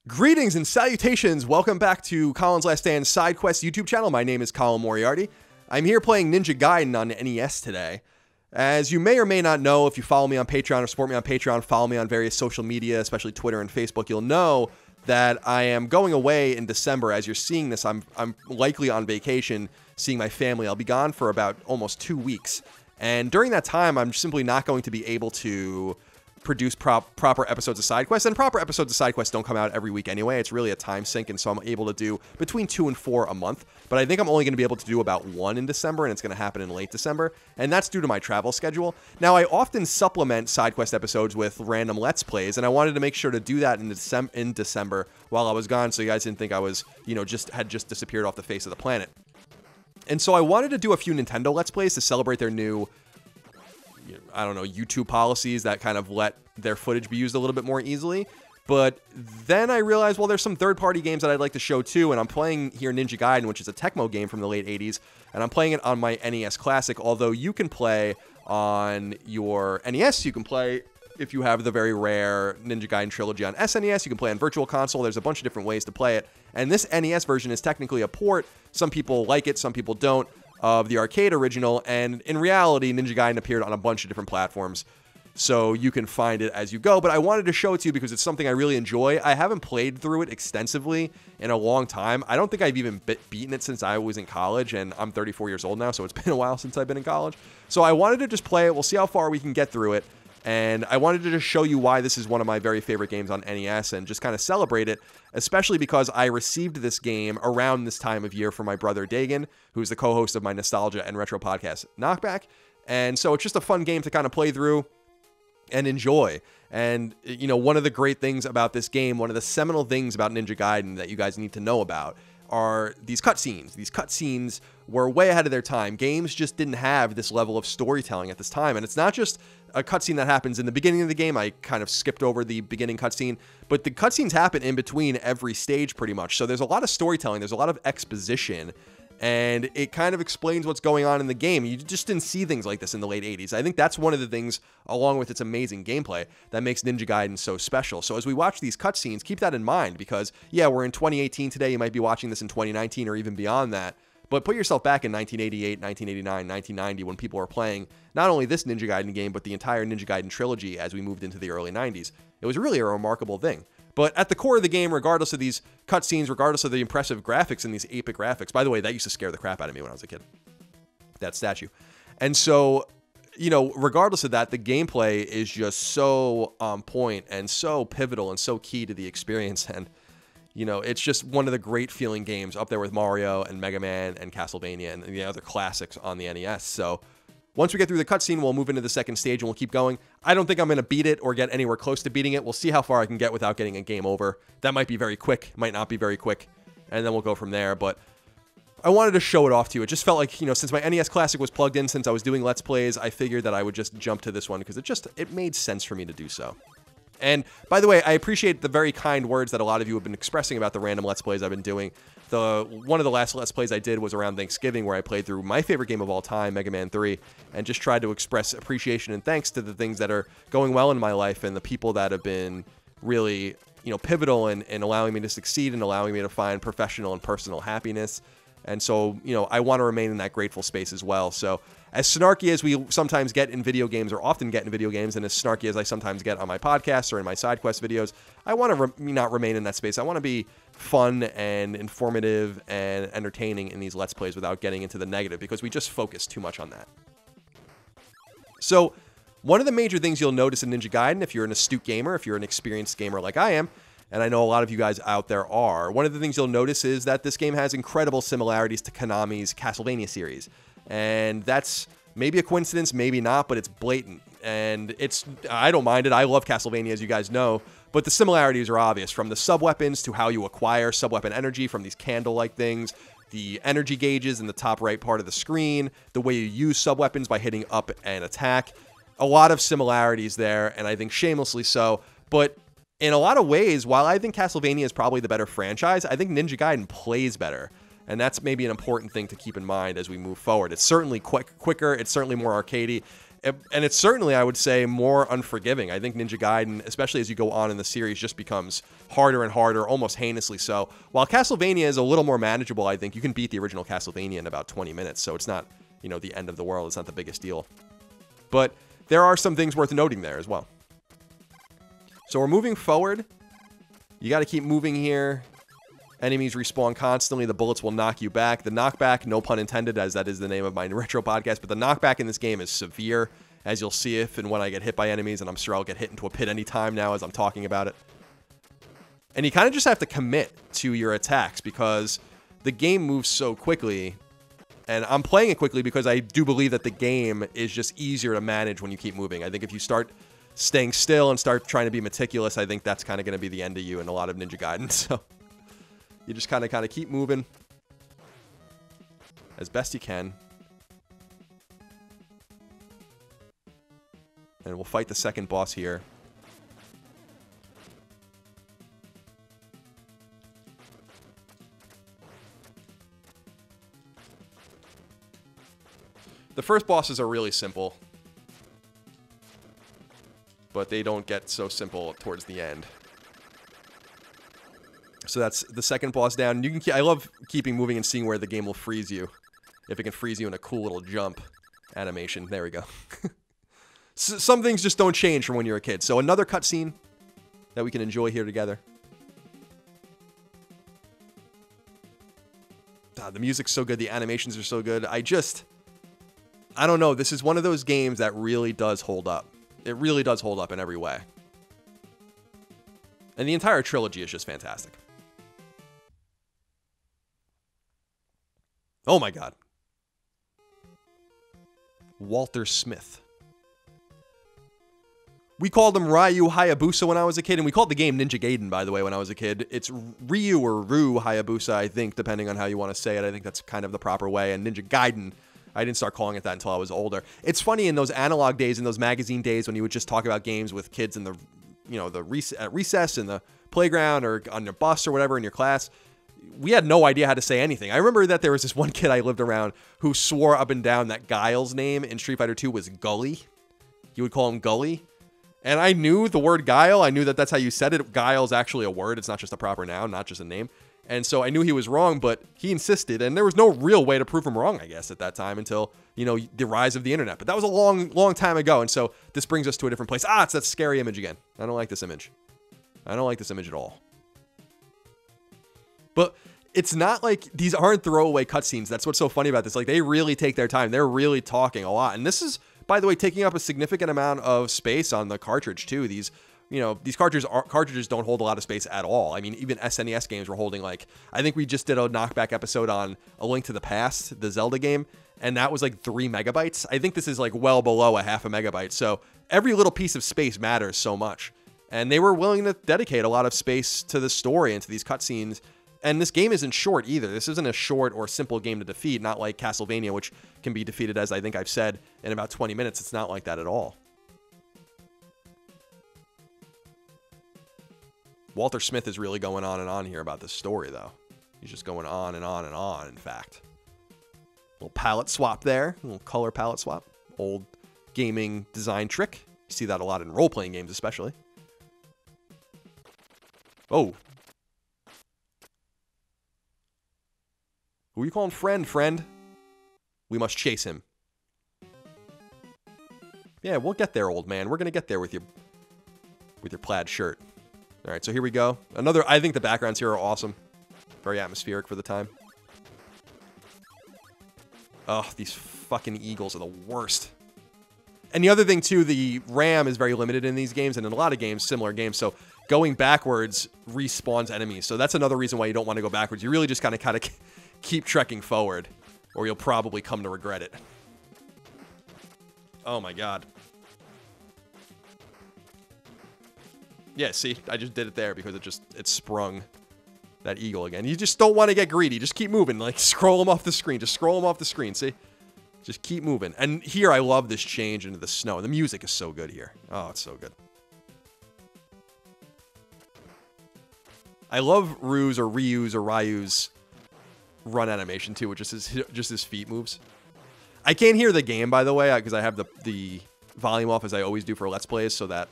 Greetings and salutations. Welcome back to Colin's Last Stand Side Quest YouTube channel. My name is Colin Moriarty. I'm here playing Ninja Gaiden on NES today. As you may or may not know, if you follow me on Patreon or support me on Patreon, follow me on various social media, especially Twitter and Facebook, you'll know that I am going away in December. As you're seeing this, I'm likely on vacation seeing my family. I'll be gone for about almost 2 weeks. And during that time, I'm simply not going to be able to produce proper episodes of Side Quest, and proper episodes of Side Quest don't come out every week anyway. It's really a time sink, and so I'm able to do between 2 and 4 a month, but I think I'm only going to be able to do about 1 in December, and it's going to happen in late December, and that's due to my travel schedule. Now, I often supplement Side Quest episodes with random Let's Plays, and I wanted to make sure to do that in December while I was gone, so you guys didn't think I was, had just disappeared off the face of the planet. And so I wanted to do a few Nintendo Let's Plays to celebrate their new, I don't know, YouTube policies that kind of let their footage be used a little bit more easily. But then I realized, well, there's some third-party games that I'd like to show too, and I'm playing here Ninja Gaiden, which is a Tecmo game from the late 80s, and I'm playing it on my NES Classic, although you can play on your NES, you can play, if you have the very rare Ninja Gaiden trilogy on SNES, you can play on Virtual Console. There's a bunch of different ways to play it, and this NES version is technically a port. Some people like it, some people don't, of the arcade original, and in reality, Ninja Gaiden appeared on a bunch of different platforms, so you can find it as you go. But I wanted to show it to you because it's something I really enjoy. I haven't played through it extensively in a long time. I don't think I've even beaten it since I was in college, and I'm 34 years old now, so it's been a while since I've been in college. So I wanted to just play it. We'll see how far we can get through it. And I wanted to just show you why this is one of my very favorite games on NES and just kind of celebrate it, especially because I received this game around this time of year from my brother Dagan, who's the co-host of my Nostalgia and Retro podcast, Knockback. And so it's just a fun game to kind of play through and enjoy. And, one of the great things about this game, one of the seminal things about Ninja Gaiden that you guys need to know about are these cutscenes. These cutscenes were way ahead of their time. Games just didn't have this level of storytelling at this time. And it's not just a cutscene that happens in the beginning of the game. I kind of skipped over the beginning cutscene, but the cutscenes happen in between every stage pretty much. So there's a lot of storytelling. There's a lot of exposition, and it kind of explains what's going on in the game. You just didn't see things like this in the late 80s. I think that's one of the things, along with its amazing gameplay, that makes Ninja Gaiden so special. So as we watch these cutscenes, keep that in mind because, yeah, we're in 2018 today. You might be watching this in 2019 or even beyond that. But put yourself back in 1988, 1989, 1990 when people were playing not only this Ninja Gaiden game, but the entire Ninja Gaiden trilogy as we moved into the early 90s. It was really a remarkable thing. But at the core of the game, regardless of these cutscenes, regardless of the impressive graphics and these epic graphics, by the way, that used to scare the crap out of me when I was a kid, that statue. And so, regardless of that, the gameplay is just so on point and so pivotal and so key to the experience. And it's just one of the great feeling games up there with Mario and Mega Man and Castlevania and the other classics on the NES. So once we get through the cutscene, we'll move into the second stage and we'll keep going. I don't think I'm going to beat it or get anywhere close to beating it. We'll see how far I can get without getting a game over. That might be very quick, might not be very quick, and then we'll go from there. But I wanted to show it off to you. It just felt like, since my NES Classic was plugged in, since I was doing Let's Plays, I figured that I would just jump to this one because it made sense for me to do so. And by the way, I appreciate the very kind words that a lot of you have been expressing about the random Let's Plays I've been doing. One of the last Let's Plays I did was around Thanksgiving, where I played through my favorite game of all time, Mega Man 3, and just tried to express appreciation and thanks to the things that are going well in my life and the people that have been really, pivotal in allowing me to succeed and allowing me to find professional and personal happiness. And so, I want to remain in that grateful space as well. So as snarky as we sometimes get in video games, or often get in video games, and as snarky as I sometimes get on my podcasts or in my side quest videos, I want to not remain in that space. I want to be fun and informative and entertaining in these Let's Plays without getting into the negative, because we just focus too much on that. So one of the major things you'll notice in Ninja Gaiden, if you're an astute gamer, if you're an experienced gamer like I am, and I know a lot of you guys out there are, one of the things you'll notice is that this game has incredible similarities to Konami's Castlevania series. And that's maybe a coincidence, maybe not, but it's blatant. And I don't mind it. I love Castlevania, as you guys know, but the similarities are obvious, from the sub-weapons to how you acquire sub-weapon energy from these candle-like things, the energy gauges in the top right part of the screen, the way you use sub-weapons by hitting up and attack. A lot of similarities there, and I think shamelessly so. But in a lot of ways, while I think Castlevania is probably the better franchise, I think Ninja Gaiden plays better. And that's maybe an important thing to keep in mind as we move forward. It's certainly quicker. It's certainly more arcadey. And it's certainly, I would say, more unforgiving. I think Ninja Gaiden, especially as you go on in the series, just becomes harder and harder, almost heinously so. While Castlevania is a little more manageable, I think you can beat the original Castlevania in about 20 minutes, so it's not, you know, the end of the world. It's not the biggest deal. But there are some things worth noting there as well. So we're moving forward. You got to keep moving here. Enemies respawn constantly. The bullets will knock you back. The knockback, no pun intended, as that is the name of my retro podcast, but the knockback in this game is severe, as you'll see if and when I get hit by enemies, and I'm sure I'll get hit into a pit anytime now as I'm talking about it. And you kind of just have to commit to your attacks because the game moves so quickly, and I'm playing it quickly because I do believe that the game is just easier to manage when you keep moving. I think if you start staying still and start trying to be meticulous, I think that's kind of going to be the end of you in a lot of Ninja Gaiden, so... You just kind of keep moving as best you can. And we'll fight the second boss here. The first bosses are really simple, but they don't get so simple towards the end. So that's the second boss down. You can I love keeping moving and seeing where the game will freeze you. If it can freeze you in a cool little jump animation. There we go. Some things just don't change from when you're a kid. So another cutscene that we can enjoy here together. The music's so good. The animations are so good. I don't know. This is one of those games that really does hold up. It really does hold up in every way. And the entire trilogy is just fantastic. Oh my god. Walter Smith. We called him Ryu Hayabusa when I was a kid, and we called the game Ninja Gaiden, by the way, when I was a kid. It's Ryu or Ru Hayabusa, I think, depending on how you want to say it. I think that's kind of the proper way. And Ninja Gaiden, I didn't start calling it that until I was older. It's funny, in those analog days, in those magazine days, when you would just talk about games with kids in the, you know, at recess, in the playground, or on your bus, or whatever, in your class, we had no idea how to say anything. I remember that there was this one kid I lived around who swore up and down that Guile's name in Street Fighter 2 was Gully. You would call him Gully. And I knew the word Guile. I knew that that's how you said it. Guile's actually a word. It's not just a proper noun, not just a name. And so I knew he was wrong, but he insisted. And there was no real way to prove him wrong, I guess, at that time until, you know, the rise of the internet. But that was a long, long time ago. And so this brings us to a different place. It's that scary image again. I don't like this image. I don't like this image at all. But it's not like these aren't throwaway cutscenes. That's what's so funny about this. Like, they really take their time. They're really talking a lot. And this is, by the way, taking up a significant amount of space on the cartridge, too. These, you know, these cartridges don't hold a lot of space at all. I mean, even SNES games were holding, like, I think we just did a knockback episode on A Link to the Past, the Zelda game, and that was like 3 megabytes. I think this is like well below a half a megabyte. So every little piece of space matters so much. And they were willing to dedicate a lot of space to the story and to these cutscenes. And this game isn't short either. This isn't a short or simple game to defeat, not like Castlevania, which can be defeated, as I think I've said, in about 20 minutes. It's not like that at all. Walter Smith is really going on and on here about this story, though. He's just going on and on and on, in fact. Little palette swap there. A little color palette swap. Old gaming design trick. You see that a lot in role-playing games, especially. Oh. Who are you calling friend? We must chase him. Yeah, we'll get there, old man. We're gonna get there with your plaid shirt. All right, so here we go. I think the backgrounds here are awesome. Very atmospheric for the time. Oh, these fucking eagles are the worst. And the other thing, too, the RAM is very limited in these games, and in a lot of games, similar games, so going backwards respawns enemies. So that's another reason why you don't want to go backwards. You really just kind of keep trekking forward, or you'll probably come to regret it. Oh my god. Yeah, see? I just did it there because it sprung that eagle again. You just don't want to get greedy. Just keep moving. Like, scroll them off the screen. Just scroll them off the screen, see? Just keep moving. And here, I love this change into the snow. The music is so good here. Oh, it's so good. I love Ryu's or Ryu's run animation too, which is just his feet moves. I can't hear the game, by the way, because I have the volume off as I always do for Let's Plays so that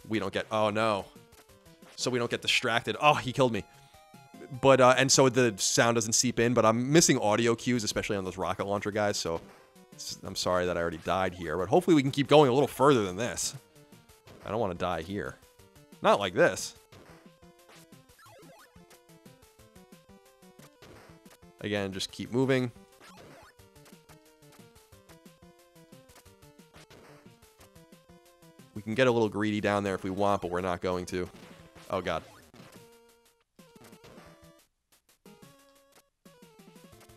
we don't get... Oh, no. So we don't get distracted. Oh, he killed me. But, and so the sound doesn't seep in, but I'm missing audio cues, especially on those rocket launcher guys, so I'm sorry that I already died here, but hopefully we can keep going a little further than this. I don't want to die here. Not like this. Again, just keep moving. We can get a little greedy down there if we want, but we're not going to. Oh, God.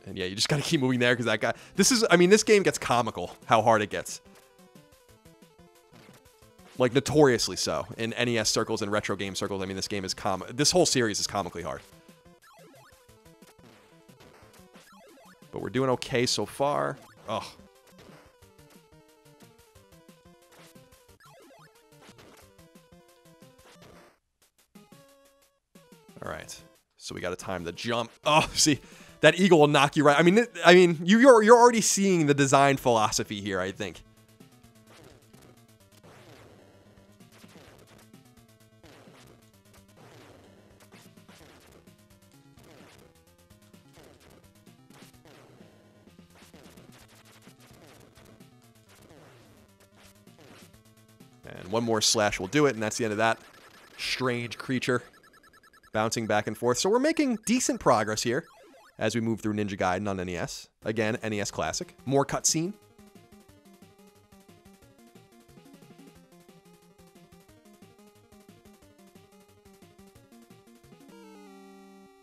And yeah, you just got to keep moving there because that guy... This is... I mean, this game gets comical, how hard it gets. Like, notoriously so. In NES circles and retro game circles, I mean, this game is this whole series is comically hard. But we're doing okay so far. Ugh. All right. So we got to time the jump. Oh, see... That eagle will knock you right. I mean, you're already seeing the design philosophy here, I think. And one more slash will do it, and that's the end of that strange creature bouncing back and forth. So we're making decent progress here as we move through Ninja Gaiden on NES. Again, NES Classic. More cutscene.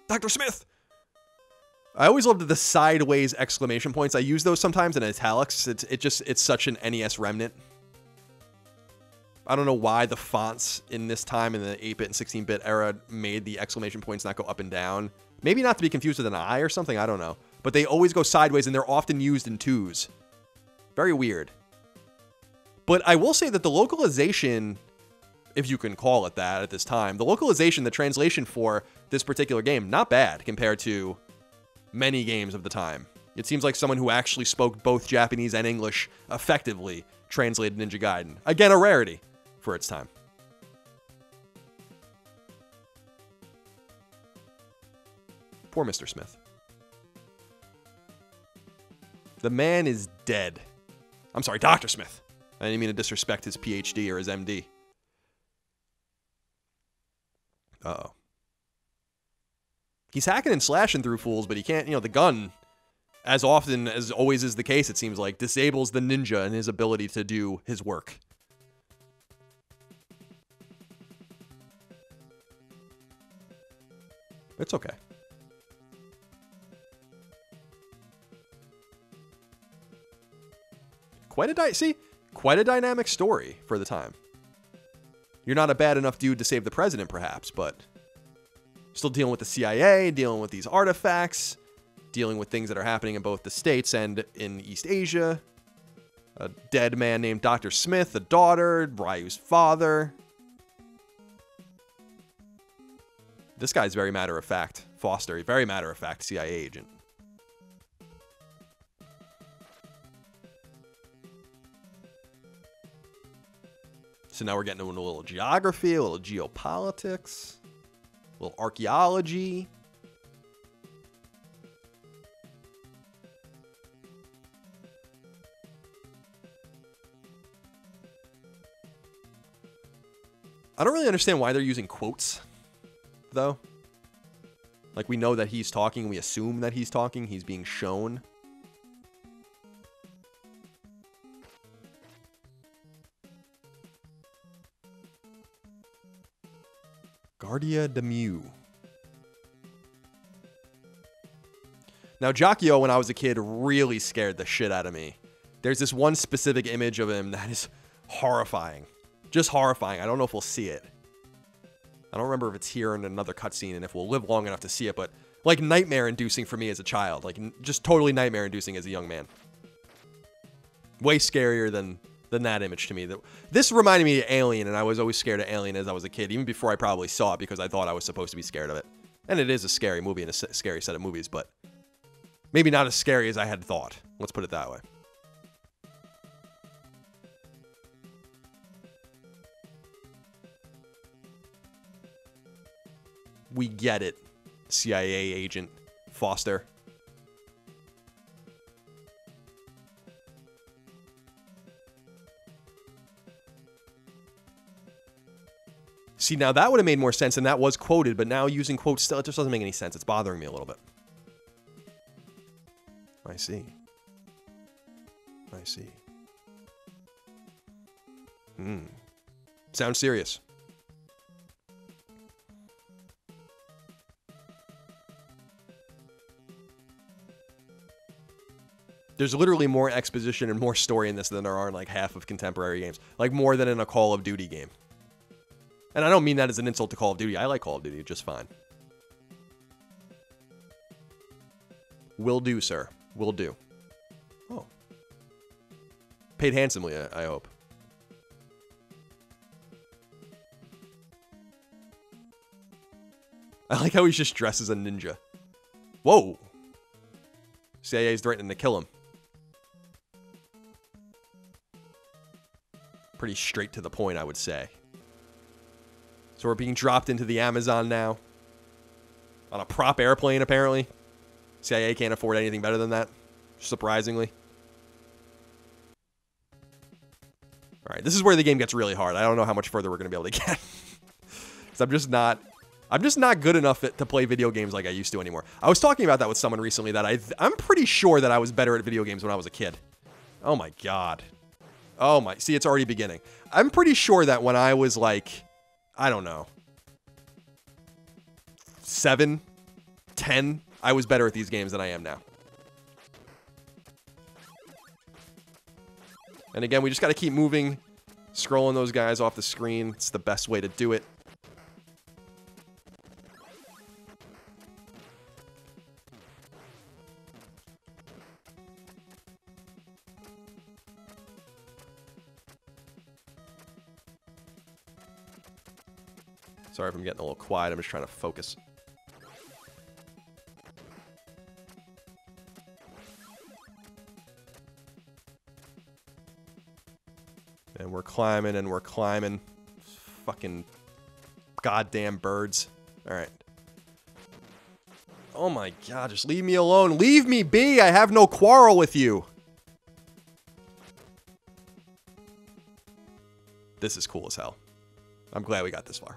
Dr. Smith! I always loved the sideways exclamation points. I use those sometimes in italics. It's such an NES remnant. I don't know why the fonts in this time in the 8-bit and 16-bit era made the exclamation points not go up and down. Maybe not to be confused with an I or something, I don't know. But they always go sideways, and they're often used in twos. Very weird. But I will say that the localization, if you can call it that at this time, the localization, the translation for this particular game, not bad compared to many games of the time. It seems like someone who actually spoke both Japanese and English effectively translated Ninja Gaiden. Again, a rarity for its time. Poor Mr. Smith. The man is dead. I'm sorry, Dr. Smith. I didn't mean to disrespect his PhD or his MD. Uh-oh. He's hacking and slashing through fools, but he can't, the gun, as often as always is the case, it seems like, disables the ninja and his ability to do his work. It's okay. Quite a dynamic story for the time. You're not a bad enough dude to save the president, perhaps, but still dealing with the CIA, dealing with these artifacts, dealing with things that are happening in both the States and in East Asia. A dead man named Dr. Smith, a daughter, Ryu's father. This guy's very matter-of-fact. Foster, a very matter-of-fact CIA agent. So now we're getting into a little geography, a little geopolitics, a little archaeology. I don't really understand why they're using quotes, though. Like, we know that he's talking, we assume that he's talking, he's being shown. Guardia de Mew. Now, Jacchio, when I was a kid, really scared the shit out of me. There's this one specific image of him that is horrifying. Just horrifying. I don't know if we'll see it. I don't remember if it's here in another cutscene and if we'll live long enough to see it, but like nightmare-inducing for me as a child. Like, just totally nightmare-inducing as a young man. Way scarier than that image to me. This reminded me of Alien, and I was always scared of Alien as I was a kid, even before I probably saw it, because I thought I was supposed to be scared of it. And it is a scary movie and a scary set of movies, but maybe not as scary as I had thought. Let's put it that way. We get it, CIA agent Foster. See, now that would have made more sense, and that was quoted, but now using quotes still, it just doesn't make any sense. It's bothering me a little bit. I see. I see. Sounds serious. There's literally more exposition and more story in this than there are in like half of contemporary games. Like more than in a Call of Duty game. And I don't mean that as an insult to Call of Duty. I like Call of Duty just fine. Will do, sir. Will do. Oh. Paid handsomely, I hope. I like how he's just dressed as a ninja. Whoa. CIA's threatening to kill him. Pretty straight to the point, I would say. So we're being dropped into the Amazon now. On a prop airplane, apparently. CIA can't afford anything better than that. Surprisingly. Alright, this is where the game gets really hard. I don't know how much further we're going to be able to get. Because I'm just not good enough to play video games like I used to anymore. I was talking about that with someone recently that I'm pretty sure that I was better at video games when I was a kid. Oh my god. Oh my, see, it's already beginning. I'm pretty sure that when I was like, I don't know, 7, 10, I was better at these games than I am now. And again, we just got to keep moving, scrolling those guys off the screen. It's the best way to do it. Sorry if I'm getting a little quiet. I'm just trying to focus. And we're climbing and we're climbing. Fucking goddamn birds. Alright. Oh my god, just leave me alone. Leave me be! I have no quarrel with you! This is cool as hell. I'm glad we got this far.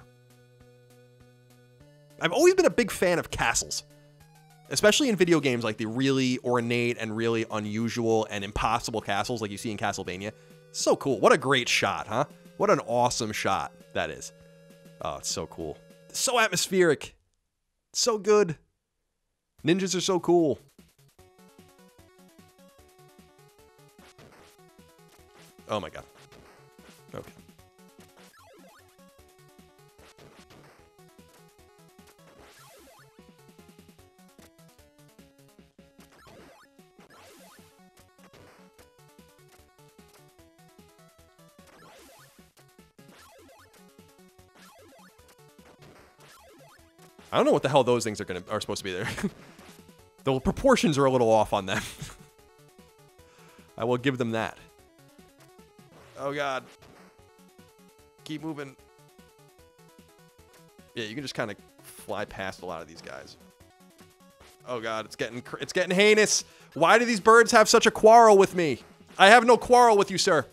I've always been a big fan of castles. Especially in video games like the really ornate and really unusual and impossible castles like you see in Castlevania. So cool. What a great shot, huh? What an awesome shot that is. Oh, it's so cool. So atmospheric. So good. Ninjas are so cool. Oh my god. Okay. I don't know what the hell those things are supposed to be there. The proportions are a little off on them. I will give them that. Oh god. Keep moving. Yeah, you can just kind of fly past a lot of these guys. Oh god, it's getting heinous. Why do these birds have such a quarrel with me? I have no quarrel with you, sir.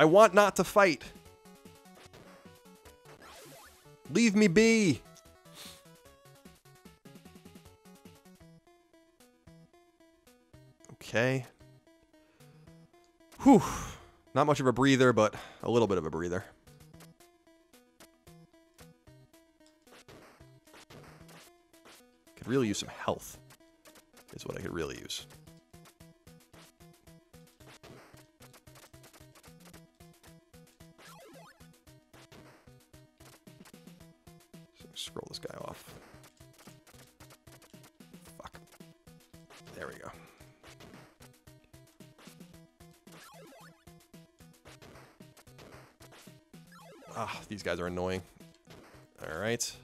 I want not to fight. Leave me be. Okay. Whew. Not much of a breather, but a little bit of a breather. Could really use some health. Is what I could really use. Scroll this guy off. Fuck. There we go. Ah, these guys are annoying. Alright.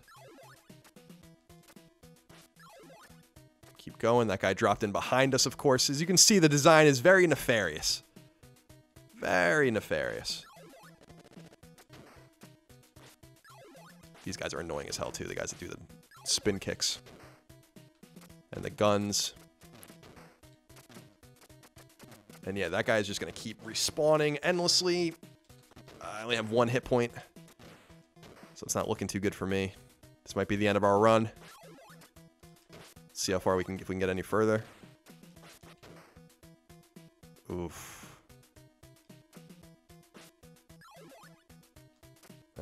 Keep going. That guy dropped in behind us, of course. As you can see, the design is very nefarious. Very nefarious. These guys are annoying as hell, too. The guys that do the spin kicks. And the guns. And yeah, that guy is just going to keep respawning endlessly. I only have 1 hit point. So it's not looking too good for me. This might be the end of our run. Let's see how far we can, if we can get any further. Oof.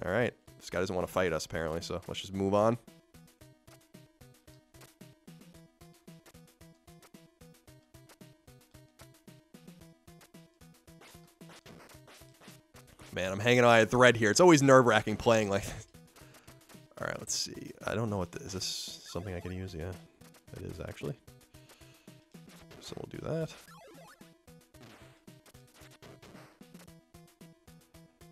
Alright. This guy doesn't want to fight us, apparently, so let's just move on. Man, I'm hanging on a thread here. It's always nerve-wracking playing like this. Alright, let's see. I don't know what this... Is this something I can use? Yeah, it is, actually. So we'll do that.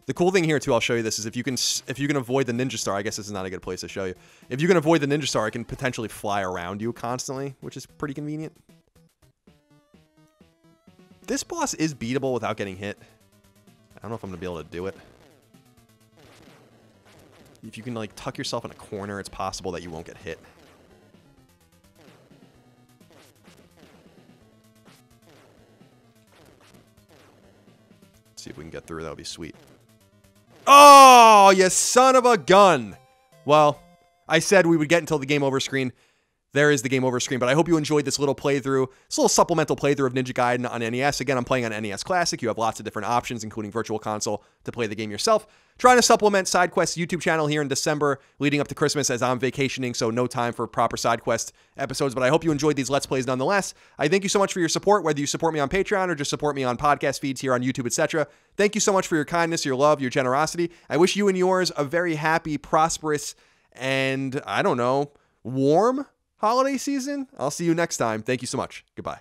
The cool thing here, too, I'll show you this, is if you can avoid the Ninja Star, I guess this is not a good place to show you. If you can avoid the Ninja Star, it can potentially fly around you constantly, which is pretty convenient. This boss is beatable without getting hit. I don't know if I'm going to be able to do it. If you can, like, tuck yourself in a corner, it's possible that you won't get hit. Let's see if we can get through. That would be sweet. Oh, you son of a gun. Well, I said we would get until the game over screen. There is the game over screen, but I hope you enjoyed this little playthrough, this little supplemental playthrough of Ninja Gaiden on NES. Again, I'm playing on NES Classic. You have lots of different options, including Virtual Console, to play the game yourself. Trying to supplement SideQuest's YouTube channel here in December, leading up to Christmas as I'm vacationing, so no time for proper SideQuest episodes, but I hope you enjoyed these Let's Plays nonetheless. I thank you so much for your support, whether you support me on Patreon or just support me on podcast feeds here on YouTube, etc. Thank you so much for your kindness, your love, your generosity. I wish you and yours a very happy, prosperous, and, I don't know, warm holiday season. I'll see you next time. Thank you so much. Goodbye.